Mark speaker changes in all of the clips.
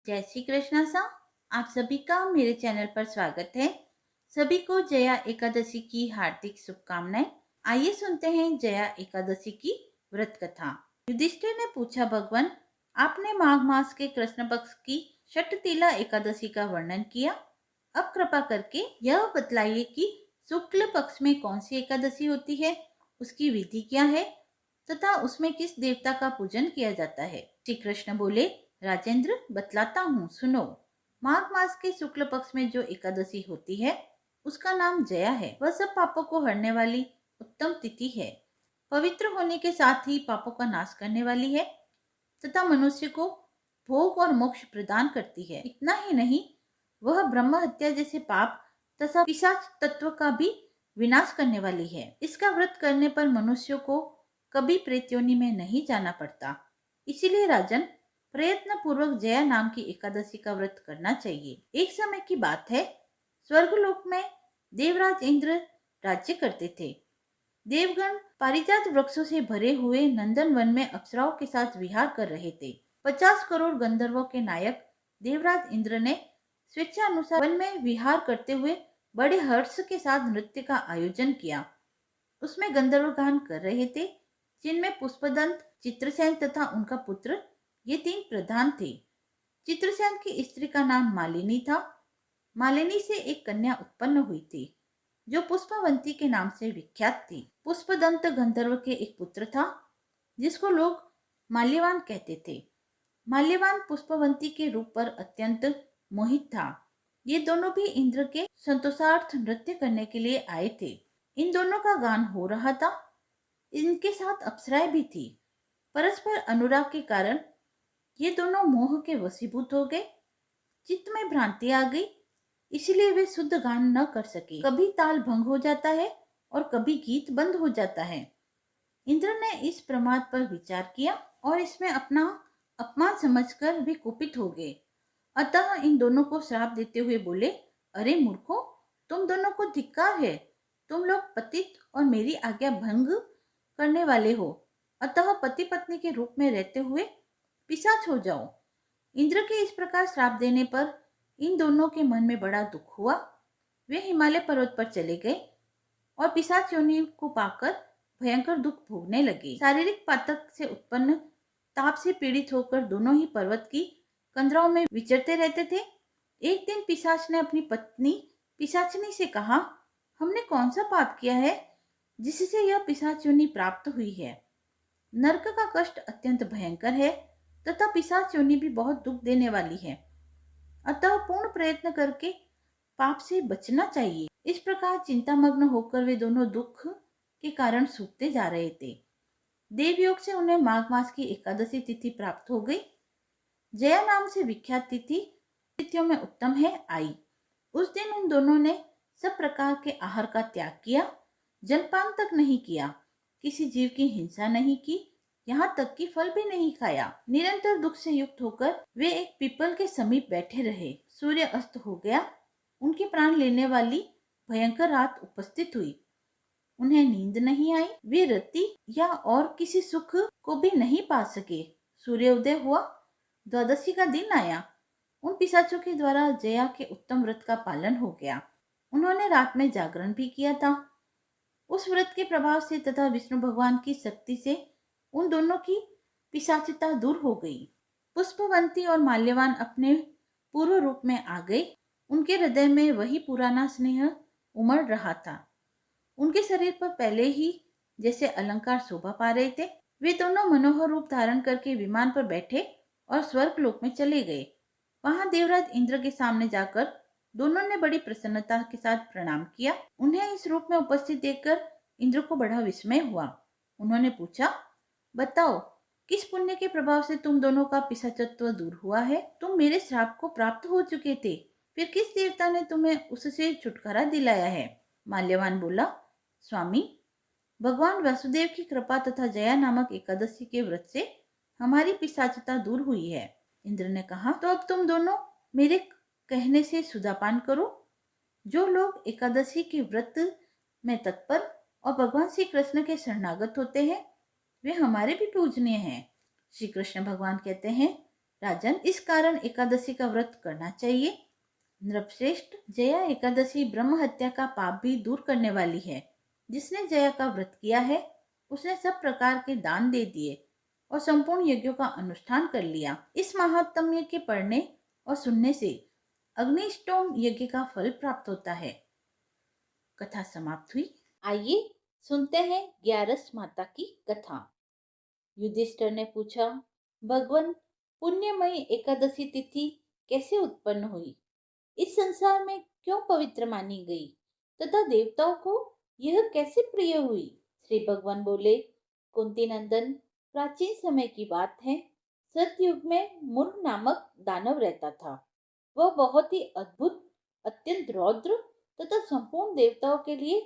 Speaker 1: जय श्री कृष्णा सा। आप सभी का मेरे चैनल पर स्वागत है। सभी को जया एकादशी की हार्दिक शुभकामनाएं। आइए सुनते हैं जया एकादशी की व्रत कथा। युधिष्ठिर ने पूछा, भगवान आपने माघ मास के कृष्ण पक्ष की षटतिला एकादशी का वर्णन किया, अब कृपा करके यह बतलाइए कि शुक्ल पक्ष में कौन सी एकादशी होती है, उसकी विधि क्या है तथा उसमें किस देवता का पूजन किया जाता है। श्री कृष्ण बोले, राजेंद्र बतलाता हूँ, सुनो। माघ मास के शुक्ल पक्ष में जो एकादशी होती है उसका नाम जया है। वह सब पापों को हरने वाली उत्तम तिथि है। पवित्र होने के साथ ही पापों का नाश करने वाली है तथा मनुष्य को भोग और मोक्ष प्रदान करती है। इतना ही नहीं, वह ब्रह्म हत्या जैसे पाप तथा पिशाच तत्व का भी विनाश करने वाली है। इसका व्रत करने पर मनुष्यों को कभी प्रेत योनि में नहीं जाना पड़ता। इसीलिए राजन, प्रयत्न पूर्वक जया नाम की एकादशी का व्रत करना चाहिए। एक समय की बात है, स्वर्गलोक में देवराज इंद्र राज्य करते थे। देवगण पारिजात वृक्षों से भरे हुए नंदन वन में अप्सराओं के साथ विहार कर रहे थे। 50 करोड़ गंधर्वों के नायक देवराज इंद्र ने स्वेच्छा अनुसार वन में विहार करते हुए बड़े हर्ष के साथ नृत्य का आयोजन किया। उसमें गंधर्व गान कर रहे थे, जिनमें पुष्पदंत, चित्रसेन तथा उनका पुत्र, ये 3 प्रधान थे। चित्रसेन की स्त्री का नाम मालिनी था। मालिनी से एक कन्या उत्पन्न हुई थी जो पुष्पवंती के नाम से विख्यात थी। पुष्पदंत गंधर्व के एक पुत्र था जिसको लोग माल्यवान कहते थे। माल्यवान पुष्पवंती के रूप पर अत्यंत मोहित था। ये दोनों भी इंद्र के संतोषार्थ नृत्य करने के लिए आए थे। इन दोनों का गान हो रहा था। इनके साथ अप्सराएं भी थी। परस्पर अनुराग के कारण ये दोनों मोह के वशीभूत हो गए। चित्त में भ्रांति आ गई, इसलिए वे शुद्ध गान न कर सके। कभी ताल भंग हो जाता है और कभी गीत बंद हो जाता है। इंद्र ने इस प्रमाद पर विचार किया और इसमें अपना अपमान समझकर वे कुपित हो गए। अतः इन दोनों को श्राप देते हुए बोले, अरे मूर्खों, तुम दोनों को धिक्कार है। तुम लोग पतित और मेरी आज्ञा भंग करने वाले हो। अतः पति पत्नी के रूप में रहते हुए पिशाच हो जाओ। इंद्र के इस प्रकार श्राप देने पर इन दोनों के मन में बड़ा दुख हुआ। वे हिमालय पर्वत पर चले गए और पिशाच योनि को पाकर भयंकर दुख भोगने लगे। शारीरिक पातक से उत्पन्न ताप से पीड़ित होकर दोनों ही पर्वत की कंदराओं में विचरते रहते थे। एक दिन पिशाच ने अपनी पत्नी पिशाचनी से कहा, हमने कौन सा पाप किया है जिससे यह पिशाच योनि प्राप्त हुई है। नरक का कष्ट अत्यंत भयंकर है तथा पिशाच योनि भी बहुत दुख देने वाली है। अतः पूर्ण प्रयत्न करके पाप से बचना चाहिए। इस प्रकार चिंतामग्न होकर वे दोनों दुख के कारण सूखते जा रहे थे। देवयोग से उन्हें माघ मास की एकादशी तिथि प्राप्त हो गई। जया नाम से विख्यात तिथि तिथियों में उत्तम है आई। उस दिन उन दोनों ने सब प्रकार के आहार का त्याग किया, जलपान तक नहीं किया, किसी जीव की हिंसा नहीं की, यहाँ तक कि फल भी नहीं खाया। निरंतर दुख से युक्त होकर वे एक पीपल के समीप बैठे रहे। सूर्य अस्त हो गया। उनके प्राण लेने वाली भयंकर रात उपस्थित हुई। उन्हें नींद नहीं आई। वे रति या और किसी सुख को भी नहीं पा सके। सूर्योदय हुआ। द्वादशी का दिन आया। उन पिशाचों के द्वारा जया के उत्तम व्रत का पालन हो गया। उन्होंने रात में जागरण भी किया था। उस व्रत के प्रभाव से तथा विष्णु भगवान की शक्ति से उन दोनों की पिशाचिता दूर हो गई। पुष्पवंती और माल्यवान अपने पूर्व रूप में आ गए। उनके हृदय में वही पुराना स्नेह उमड़ रहा था। उनके शरीर पर पहले ही जैसे अलंकार शोभा पा रहे थे। वे दोनों मनोहर रूप धारण करके विमान पर बैठे और स्वर्ग लोक में चले गए। वहां देवराज इंद्र के सामने जाकर दोनों ने बड़ी प्रसन्नता के साथ प्रणाम किया। उन्हें इस रूप में उपस्थित देखकर इंद्र को बड़ा विस्मय हुआ। उन्होंने पूछा, बताओ, किस पुण्य के प्रभाव से तुम दोनों का पिशाचत्व दूर हुआ है? तुम मेरे श्राप को प्राप्त हो चुके थे, फिर किस देवता ने तुम्हें उससे छुटकारा दिलाया है? माल्यवान बोला, स्वामी, भगवान वासुदेव की कृपा तथा जया नामक एकादशी के व्रत से हमारी पिशाचता दूर हुई है। इंद्र ने कहा, तो अब तुम दोनों मेरे कहने से सुधापान करो। जो लोग एकादशी के व्रत में तत्पर और भगवान श्री कृष्ण के शरणागत होते हैं वे हमारे भी पूजनीय हैं। श्री कृष्ण भगवान कहते हैं, राजन, इस कारण एकादशी का व्रत करना चाहिए। नृपश्रेष्ठ, जया एकादशी ब्रह्म हत्या का पाप भी दूर करने वाली है। जिसने जया का व्रत किया है उसने सब प्रकार के दान दे दिए और संपूर्ण यज्ञों का अनुष्ठान कर लिया। इस महात्म्य के पढ़ने और सुनने से अग्निष्टोम यज्ञ का फल प्राप्त होता है। कथा समाप्त हुई। आइए सुनते हैं ग्यारस माता की कथा। युधिष्ठिर ने पूछा, भगवान, पुण्यमयी एकादशी तिथि कैसे उत्पन्न हुई? इस संसार में क्यों पवित्र मानी गई तथा देवताओं को यह कैसे प्रिय हुई? श्री भगवान बोले, कुंती नंदन, प्राचीन समय की बात है। सतयुग में मुर नामक दानव रहता था। वह बहुत ही अद्भुत, अत्यंत रौद्र तथा संपूर्ण देवताओं के लिए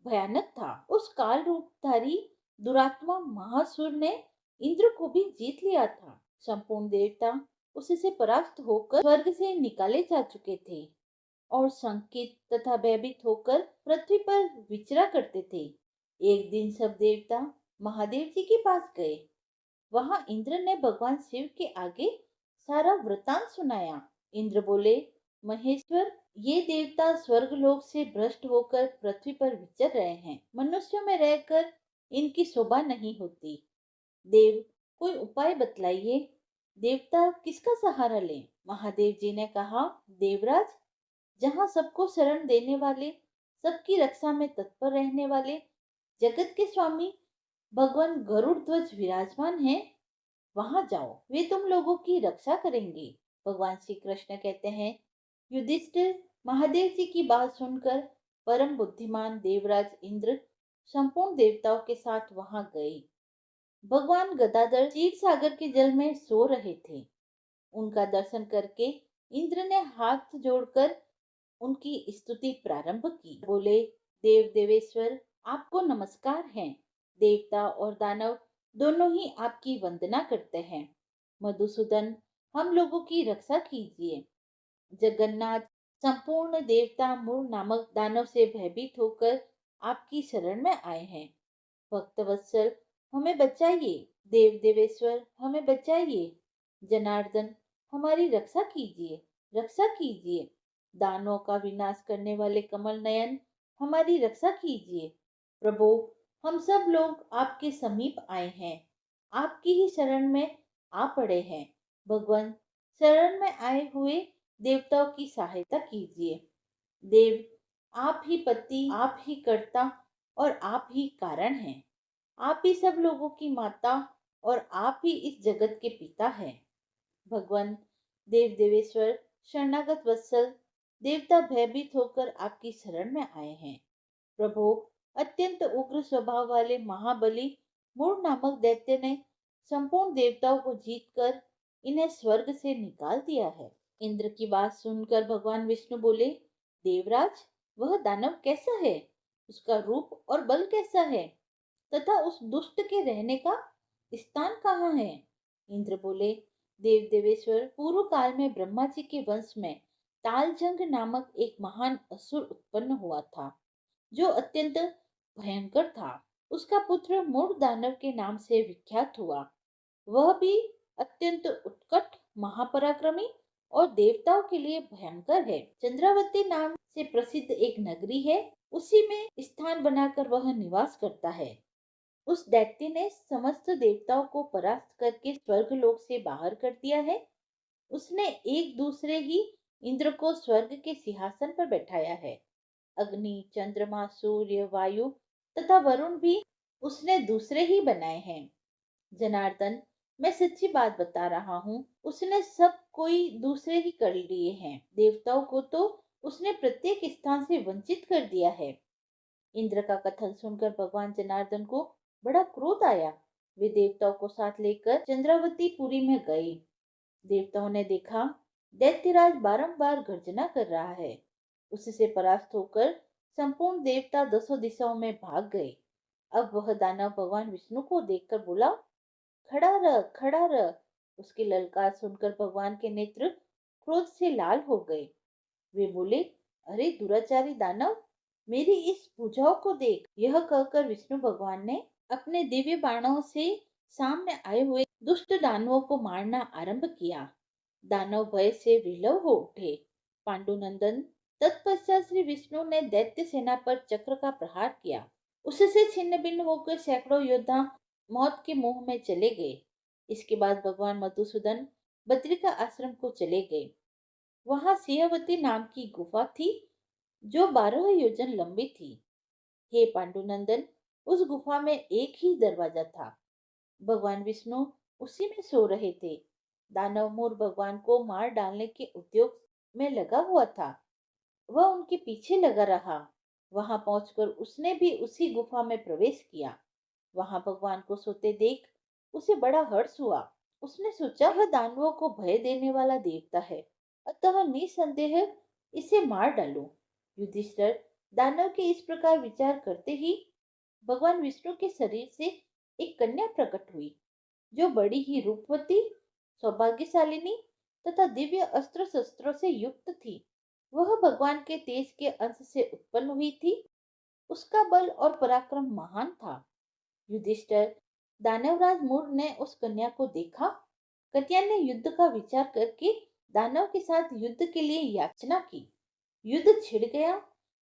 Speaker 1: भयानक था। उस काल रूपधारी दुरात्मा महासुर ने इंद्र को भी जीत लिया था। संपूर्ण देवता उससे परास्त होकर स्वर्ग से निकाले जा चुके थे और संकित तथा भयभीत होकर पृथ्वी पर विचरा करते थे। एक दिन सब देवता महादेव जी के पास गए। वहां इंद्र ने भगवान शिव के आगे सारा वृतांत सुनाया। इंद्र बोले, महेश्वर, ये देवता स्वर्ग लोक से भ्रष्ट होकर पृथ्वी पर विचर रहे हैं। मनुष्यों में रहकर इनकी शोभा नहीं होती। देव, कोई उपाय बतलाइए। देवता किसका सहारा लें? महादेव जी ने कहा, देवराज, जहाँ सबको शरण देने वाले, सबकी रक्षा में तत्पर रहने वाले जगत के स्वामी भगवान गरुड़ ध्वज विराजमान है, वहां जाओ, वे तुम लोगों की रक्षा करेंगे। भगवान श्री कृष्ण कहते हैं, युधिष्ठिर महादेव जी की बात सुनकर परम बुद्धिमान देवराज इंद्र संपूर्ण देवताओं के साथ वहां गए। भगवान गदाधर क्षीर सागर के जल में सो रहे थे। उनका दर्शन करके इंद्र ने हाथ जोड़कर उनकी स्तुति प्रारंभ की। बोले, देव देवेश्वर, आपको नमस्कार है। देवता और दानव दोनों ही आपकी वंदना करते हैं। मधुसूदन, हम लोगों की रक्षा कीजिए। जगन्नाथ, संपूर्ण देवता मूल नामक दानव से भयभीत होकर आपकी शरण में आए हैं। भक्तवत्सल, हमें बचाइए। देव देवेश्वर, हमें बचाइए। जनार्दन, हमारी रक्षा कीजिए, रक्षा कीजिए। दानों का विनाश करने वाले कमल नयन, हमारी रक्षा कीजिए। प्रभु, हम सब लोग आपके समीप आए हैं, आपकी ही शरण में आ पड़े हैं। भगवान, शरण में आए हुए देवताओं की सहायता कीजिए। देव, आप ही पति, आप ही कर्ता और आप ही कारण हैं। आप ही सब लोगों की माता और आप ही इस जगत के पिता हैं। भगवान, देव देवेश्वर, शरणागत वत्सल, देवता भयभीत होकर आपकी शरण में आए हैं। प्रभु, अत्यंत उग्र स्वभाव वाले महाबली मूर नामक दैत्य ने संपूर्ण देवताओं को जीतकर इन्हें स्वर्ग से निकाल दिया है। इंद्र की बात सुनकर भगवान विष्णु बोले, देवराज, वह दानव कैसा है? उसका रूप और बल कैसा है तथा उस दुष्ट के रहने का स्थान कहाँ है? इंद्र बोले, देव देवेश्वर, पूर्व काल में ब्रह्मा जी के वंश में तालजंग नामक एक महान असुर उत्पन्न हुआ था, जो अत्यंत भयंकर था। उसका पुत्र मूढ़ दानव के नाम से विख्यात हुआ। वह भी अत्यंत उत्कट, महापराक्रमी और देवताओं के लिए भयंकर है। चंद्रावती नाम से प्रसिद्ध एक नगरी है, उसी में स्थान बनाकर वह निवास करता है। उस दैत्य ने समस्त देवताओं को परास्त करके स्वर्गलोक से बाहर कर दिया है। उसने एक दूसरे ही इंद्र को स्वर्ग के सिंहासन पर बैठाया है। अग्नि, चंद्रमा, सूर्य, वायु तथा वरुण भी उसने दूसरे ही बनाए हैं। जनार्दन, मैं सच्ची बात बता रहा हूँ, उसने सब कोई दूसरे ही कर लिए हैं। देवताओं को तो उसने प्रत्येक स्थान से वंचित कर दिया है। इंद्र का कथन सुनकर भगवान जनार्दन को बड़ा क्रोध आया। वे देवताओं को साथ लेकर चंद्रावती पुरी में गए। देवताओं ने देखा, दैत्यराज बारंबार गर्जना कर रहा है। उससे परास्त होकर संपूर्ण देवता दसों दिशाओं में भाग गए। अब वह दानव भगवान विष्णु को देखकर बोला, खड़ा रह, खड़ा रह। उसकी ललकार सुनकर भगवान के नेत्र क्रोध से लाल हो गए। वे बोले, अरे दुराचारी दानव, मेरी इस भुजाओं को देख। यह कहकर विष्णु भगवान ने अपने दिव्य बाणों से सामने आए हुए दुष्ट दानवों को मारना आरंभ किया। दानव भय से विलव हो उठे। पांडुनंदन तत्पश्चात श्री विष्णु ने दैत्य सेना पर चक्र का प्रहार किया। उससे छिन्न भिन्न होकर सैकड़ों योद्धा मौत के मुंह में चले गए। इसके बाद भगवान मधुसूदन बद्रिका आश्रम को चले गए। वहां सिंहवती नाम की गुफा थी जो 12 योजन लंबी थी। हे पांडुनंदन, उस गुफा में एक ही दरवाजा था। भगवान विष्णु उसी में सो रहे थे। दानव मोर भगवान को मार डालने के उद्योग में लगा हुआ था। वह उनके पीछे लगा रहा। वहां पहुंचकर उसने भी उसी गुफा में प्रवेश किया। वहां भगवान को सोते देख उसे बड़ा हर्ष हुआ। उसने सोचा, वह दानवों को भय देने वाला देवता है, अतः निसंदेह इसे मार डालूं। युधिष्ठिर दानव के इस प्रकार विचार करते ही भगवान विष्णु के शरीर से एक कन्या प्रकट हुई, जो बड़ी ही रूपवती, सौभाग्यशालिनी तथा दिव्य अस्त्र शस्त्रों से युक्त थी। वह भगवान के तेज के अंश से उत्पन्न हुई थी। उसका बल और पराक्रम महान था। युधिष्ठिर दानवराज मूर ने उस कन्या को देखा। कन्या ने युद्ध का विचार करके दानव के साथ युद्ध के लिए याचना की। युद्ध छिड़ गया।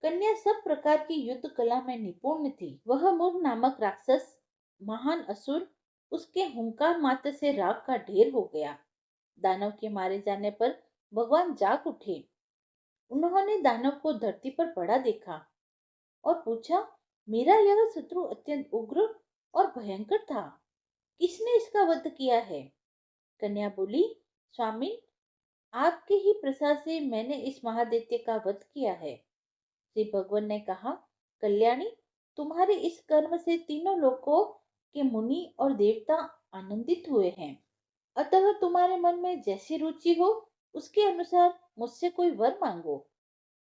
Speaker 1: कन्या सब प्रकार की युद्ध कला में निपुण थी। वह मूर नामक राक्षस, महान असुर, उसके हुंकार मात्र से राख का ढेर हो गया। दानव के मारे जाने पर भगवान जाग उठे। उन्होंने दानव को धरती पर पड़ा देखा और पूछा, मेरा यह शत्रु अत्यंत उग्र और भयंकर था, किसने इसका वध किया है? कन्या बोली, स्वामी, आपके ही प्रसाद से मैंने इस महादैत्य का वध किया है। श्री भगवान ने कहा, कल्याणी, तुम्हारे इस कर्म से तीनों लोकों के मुनि और देवता आनंदित हुए हैं। अतः तुम्हारे मन में जैसी रुचि हो उसके अनुसार मुझसे कोई वर मांगो।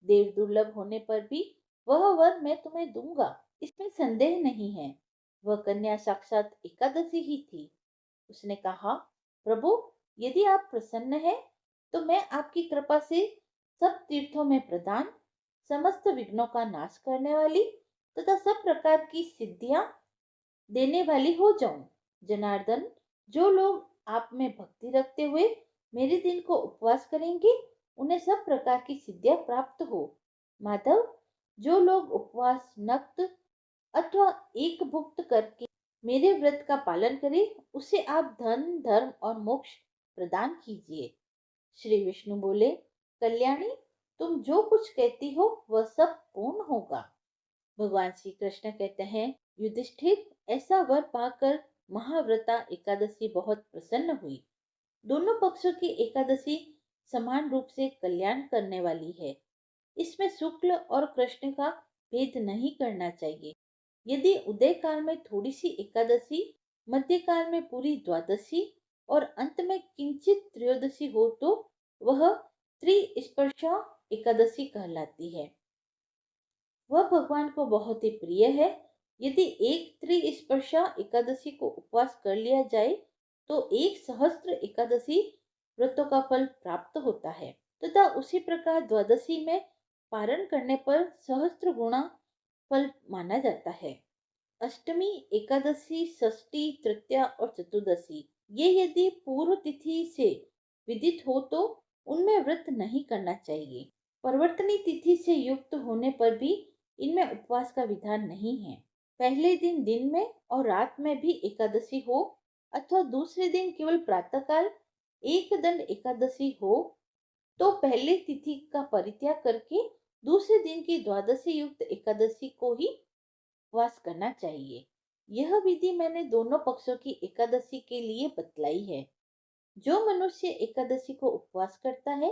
Speaker 1: देव दुर्लभ होने पर भी वह वर मैं तुम्हें दूंगा, इसमें संदेह नहीं है। वह कन्या साक्षात एकादशी ही थी। उसने कहा, प्रभु, यदि आप प्रसन्न हैं तो मैं आपकी कृपा से सब तीर्थों में प्रदान, समस्त विघ्नों का नाश करने वाली तथा सब प्रकार की सिद्धियां देने वाली हो जाऊं। जनार्दन, जो लोग आप में भक्ति रखते हुए मेरे दिन को उपवास करेंगे, उन्हें सब प्रकार की सिद्धियां प्राप्त हो। माधव, जो लोग उपवास, नक्त अथवा एक भुक्त करके मेरे व्रत का पालन करे, उसे आप धन, धर्म और मोक्ष प्रदान कीजिए। श्री विष्णु बोले, कल्याणी, तुम जो कुछ कहती हो वह सब पूर्ण होगा। भगवान श्री कृष्ण कहते हैं, युधिष्ठिर, ऐसा वर पाकर महाव्रता एकादशी बहुत प्रसन्न हुई। दोनों पक्षों की एकादशी समान रूप से कल्याण करने वाली है। इसमें शुक्ल और कृष्ण का भेद नहीं करना चाहिए। यदि उदय काल में थोड़ी सी एकादशी, मध्य काल में पूरी द्वादशी और अंत में किंचित त्रयोदशी हो तो वह त्रिस्पर्शा एकादशी कहलाती है। वह भगवान को बहुत ही प्रिय है। यदि एक त्रिस्पर्शा एकादशी को उपवास कर लिया जाए तो 1 सहस्त्र एकादशी व्रतों का फल प्राप्त होता है तथा उसी प्रकार द्वादशी में पारण करने पर सहस्त्र गुणा फल माना जाता है। अष्टमी, एकादशी, षष्ठी, तृतीया और चतुर्दशी ये यदि पूर्व तिथि से विदित हो तो उनमें व्रत नहीं करना चाहिए। परिवर्तनी तिथि से युक्त होने पर भी इनमें उपवास का विधान नहीं है। पहले दिन दिन में और रात में भी एकादशी हो अथवा दूसरे दिन केवल प्रातःकाल एक दंड एकादशी हो तो पहले तिथि का परित्याग करके दूसरे दिन की द्वादशी युक्त एकादशी को ही उपवास करना चाहिए। यह विधि मैंने दोनों पक्षों की एकादशी के लिए बतलाई है। जो मनुष्य एकादशी को उपवास करता है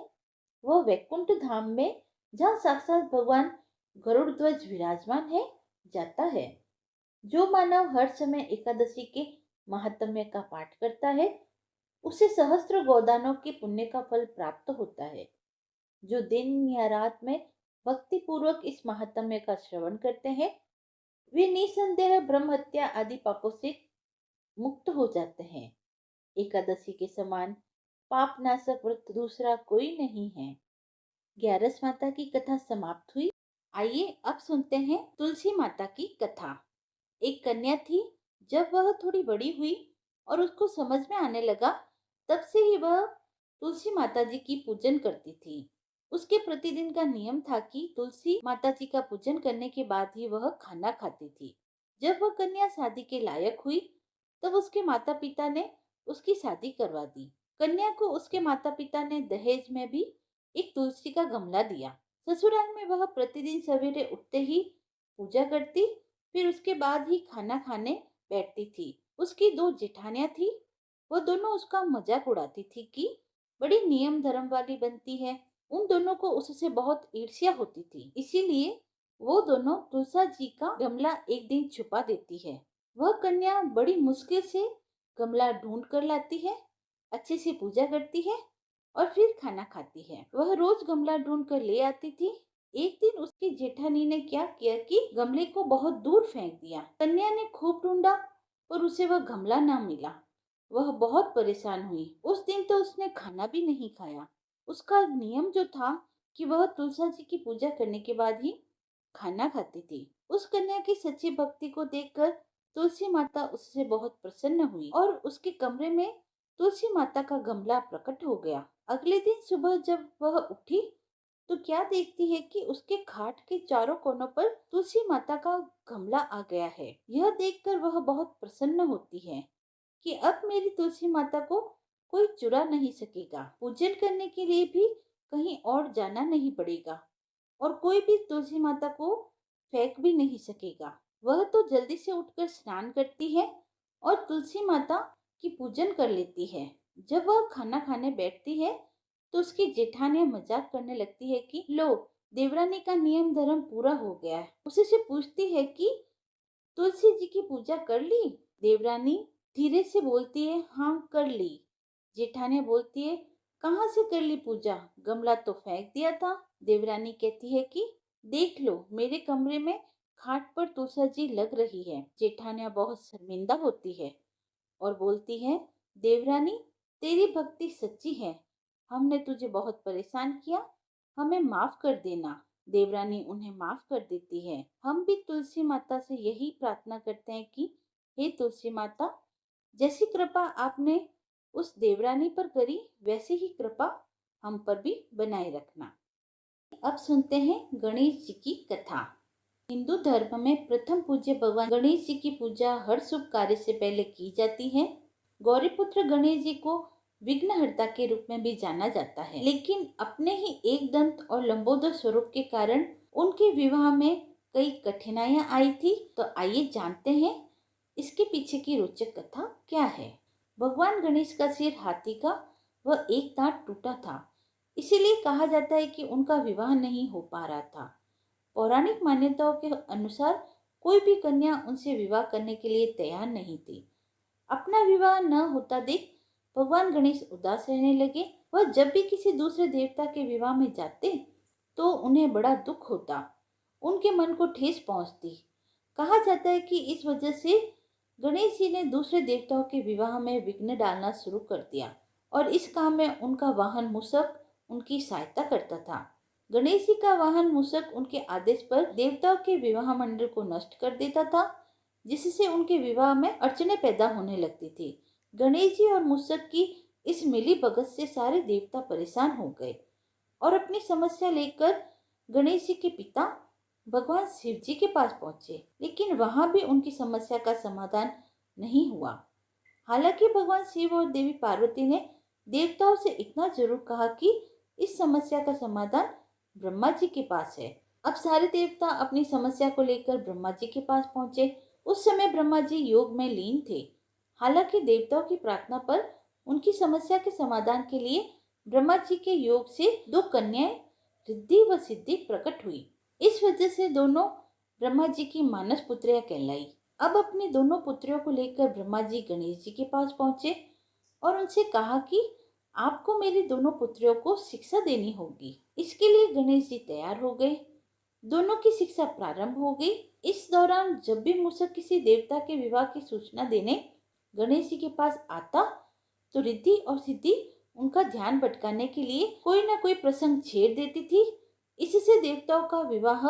Speaker 1: वह वैकुंठ धाम में, जहाँ साक्षात भगवान गरुड़ ध्वज विराजमान है, जाता है। जो मानव हर समय एकादशी के महात्म्य का पाठ करता है उसे सहस्त्र गोदानों के पुण्य का फल प्राप्त होता है। जो दिन या रात में भक्ति पूर्वक इस महात्म्य का श्रवण करते हैं वे निसंदेह ब्रह्म हत्या आदि पापों से मुक्त हो जाते हैं। एकादशी के समान पाप नाशक व्रत दूसरा कोई नहीं है। 11 माता की कथा समाप्त हुई। आइए अब सुनते हैं तुलसी माता की कथा। एक कन्या थी। जब वह थोड़ी बड़ी हुई और उसको समझ में आने लगा, तब से ही वह तुलसी माता जी की पूजन करती थी। उसके प्रतिदिन का नियम था कि तुलसी माता जी का पूजन करने के बाद ही वह खाना खाती थी। जब वह कन्या शादी के लायक हुई, तब उसके माता पिता ने उसकी शादी करवा दी। कन्या को उसके माता पिता ने दहेज में भी एक तुलसी का गमला दिया। ससुराल में वह प्रतिदिन सवेरे उठते ही पूजा करती, फिर उसके बाद ही खाना खाने बैठती थी। उसकी दो जेठानियां थी, वो दोनों उसका मजाक उड़ाती थी कि बड़ी नियम धर्म वाली बनती है। उन दोनों को उससे बहुत ईर्ष्या होती थी, इसीलिए वो दोनों तुलसा जी का गमला एक दिन छुपा देती है। वह कन्या बड़ी मुश्किल से गमला ढूंढ कर लाती है, अच्छे से पूजा करती है और फिर खाना खाती है। वह रोज गमला ढूंढ कर ले आती थी। एक दिन उसकी जेठानी ने क्या किया कि गमले को बहुत दूर फेंक दिया। कन्या ने खूब ढूंढा पर उसे वह गमला ना मिला। वह बहुत परेशान हुई। उस दिन तो उसने खाना भी नहीं खाया। उसका नियम जो था कि वह तुलसा जी की पूजा करने के बाद ही खाना खाती थी। उस कन्या की सच्ची भक्ति को देखकर तुलसी माता उससे बहुत प्रसन्न हुई और उसके कमरे में तुलसी माता का गमला प्रकट हो गया। अगले दिन सुबह जब वह उठी तो क्या देखती है कि उसके खाट के चारों कोनों पर तुलसी माता का गमला आ गया है। यह देखकर वह बहुत प्रसन्न होती है कि अब मेरी तुलसी माता को कोई चुरा नहीं सकेगा। पूजन करने के लिए भी कहीं और जाना नहीं पड़ेगा और कोई भी तुलसी माता को फेंक भी नहीं सकेगा। वह तो जल्दी से उठकर स्नान करती है और तुलसी माता की पूजन कर लेती है। जब वह खाना खाने बैठती है तो उसकी जेठानियां मजाक करने लगती है कि लो, देवरानी का नियम धर्म पूरा हो गया है। उसी से पूछती है कि तुलसी जी की पूजा कर ली? देवरानी धीरे से बोलती है, हाँ कर ली। जेठानियां बोलती है, कहाँ से कर ली पूजा? गमला तो फेंक दिया था। देवरानी कहती है कि देख लो, मेरे कमरे में खाट पर तुलसा जी लग रही है। जेठानियां बहुत शर्मिंदा होती है और बोलती है, देवरानी तेरी भक्ति सच्ची है, हमने तुझे बहुत परेशान किया, हमें माफ कर देना। देवरानी उन्हें माफ कर देती है। हम भी तुलसी माता से यही प्रार्थना करते हैं कि हे तुलसी माता, जैसी कृपा आपने उस देवरानी पर करी, वैसे ही कृपा हम पर भी बनाए रखना। अब सुनते हैं गणेश जी की कथा। हिंदू धर्म में प्रथम पूज्य भगवान गणेश जी की पूजा हर शुभ कार्य से पहले की जाती है। गौरीपुत्र गणेश जी को विघ्नहर्ता के रूप में भी जाना जाता है, लेकिन अपने ही एक दंत और लंबोदर स्वरूप के कारण उनके विवाह में कई कठिनाइयां आई थी। तो आइए जानते हैं इसके पीछे की रोचक कथा क्या है। भगवान गणेश का सिर हाथी का व एक दांत टूटा था, इसीलिए कहा जाता है कि उनका विवाह नहीं हो पा रहा था। पौराणिक मान्यताओं के अनुसार कोई भी कन्या उनसे विवाह करने के लिए तैयार नहीं थी। अपना विवाह न होता देख भगवान गणेश उदास रहने लगे। वह जब भी किसी दूसरे देवता के विवाह में जाते तो उन्हें बड़ा दुख होता, उनके मन को ठेस पहुंचती। कहा जाता है कि इस वजह से गणेश जी ने दूसरे देवताओं के विवाह में विघ्न डालना शुरू कर दिया और इस काम में उनका वाहन मूषक उनकी सहायता करता था। गणेश जी का वाहन मूषक उनके आदेश पर देवताओं के विवाह मंडल को नष्ट कर देता था, जिससे उनके विवाह में अड़चने पैदा होने लगती थी। गणेश जी और मूषक की इस मिली भगत से सारे देवता परेशान हो गए और अपनी समस्या लेकर गणेश जी के पिता भगवान शिव जी के पास पहुंचे, लेकिन वहां भी उनकी समस्या का समाधान नहीं हुआ। हालांकि भगवान शिव और देवी पार्वती ने देवताओं से इतना जरूर कहा कि इस समस्या का समाधान ब्रह्मा जी के पास है। अब सारे देवता अपनी समस्या को लेकर ब्रह्मा जी के पास पहुंचे। उस समय ब्रह्मा जी योग में लीन थे। हालांकि देवताओं की प्रार्थना पर उनकी समस्या के समाधान के लिए ब्रह्मा जी के योग से दो कन्याएं रिद्धि व सिद्धि प्रकट हुई। इस वजह से दोनों ब्रह्मा जी की मानस पुत्रियां कहलाई। अब अपनी दोनों पुत्रियों को लेकर ब्रह्मा जी गणेश जी के पास पहुंचे और उनसे कहा कि आपको मेरी दोनों पुत्रियों को शिक्षा देनी होगी। इसके लिए गणेश जी तैयार हो गए। दोनों की शिक्षा प्रारंभ हो गई। इस दौरान जब भी मूषक किसी देवता के विवाह की सूचना देने गणेश जी के पास आता तो रिद्धि और सिद्धि उनका ध्यान भटकाने के लिए कोई न कोई प्रसंग छेड़ देती थी। इससे देवताओं का विवाह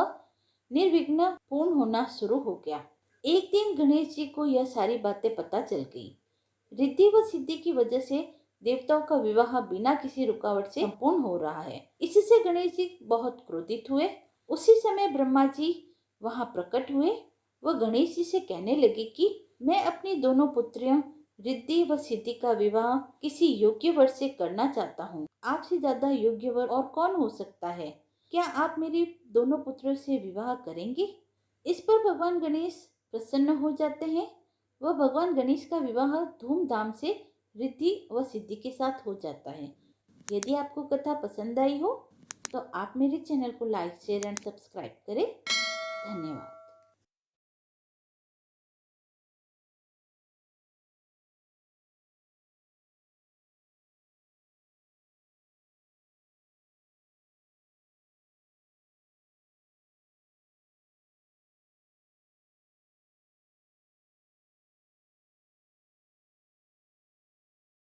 Speaker 1: निर्विघ्न पूर्ण होना शुरू हो गया। एक दिन गणेश जी को यह सारी बातें पता चल गई। रिद्धि व सिद्धि की वजह से देवताओं का विवाह बिना किसी रुकावट से संपूर्ण हो रहा है। इससे गणेश जी बहुत क्रोधित हुए। उसी समय ब्रह्मा जी वहां प्रकट हुए। वह गणेश जी से कहने लगे कि मैं अपनी दोनों पुत्रियों रिद्धि व सिद्धि का विवाह किसी योग्य वर से करना चाहता हूँ। आपसे ज्यादा योग्य वर और कौन हो सकता है? क्या आप मेरी दोनों पुत्रियों से विवाह करेंगे? इस पर भगवान गणेश प्रसन्न हो जाते हैं। वह भगवान गणेश का विवाह धूमधाम से रिद्धि व सिद्धि के साथ हो जाता है। यदि आपको कथा पसंद आई हो तो आप मेरे चैनल को लाइक, शेयर एंड सब्सक्राइब करें। धन्यवाद।